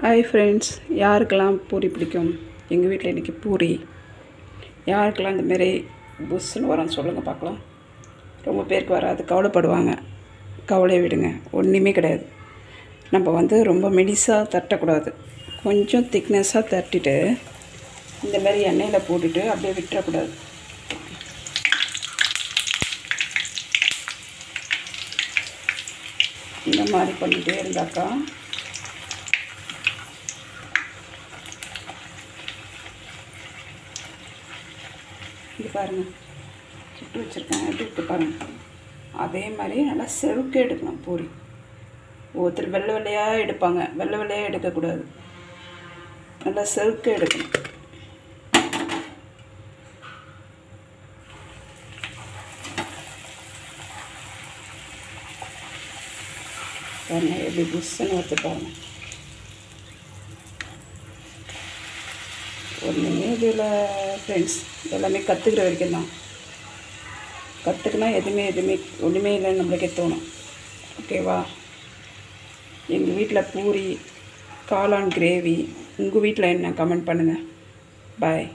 Hi friends, யாருக்கெல்லாம் பூரி பிடிக்கும்? எங்கள் வீட்டில் இன்றைக்கி பூரி. யாருக்கெல்லாம் இந்தமாரி புஷ்ஷுன்னு வரும் சொல்லுங்கள் பார்க்கலாம். ரொம்ப பேருக்கு வராது, கவலைப்படுவாங்க. கவலையை விடுங்க, ஒன்றுமே கிடையாது. நம்ம ரொம்ப மெலிசாக தட்டக்கூடாது, கொஞ்சம் திக்னஸாக தட்டிட்டு இந்தமாரி எண்ணெயில் போட்டுட்டு அப்படியே விட்டுறக்கூடாது. இந்த மாதிரி பண்ணிகிட்டே இருந்தாக்கா இது பாருங்கள், சுட்டு வச்சுருக்கேன், எப்படி இருக்கு பாருங்கள். அதே மாதிரி நல்லா செவுக்க எடுக்கணும் பூரி. ஒருத்தர் வெள்ளை வெள்ளையாக எடுப்பாங்க, வெள்ளை வெள்ளையாக எடுக்கக்கூடாது, நல்லா செவுக்க எடுக்கணும். பாருங்கள் எப்படி புஷ்ஷுன்னு வச்சுப்பாங்க. ஒன்றுமே இதில் ஃப்ரெண்ட்ஸ், எல்லாமே கற்றுக்கிற வரைக்கும் தான். கற்றுக்குனா எதுவுமே ஒன்றுமே இல்லைன்னு நம்மளுக்கே தோணும். ஓகேவா? எங்கள் வீட்டில் பூரி, காளான் கிரேவி. உங்கள் வீட்டில் என்ன? கமெண்ட் பண்ணுங்கள். பாய்.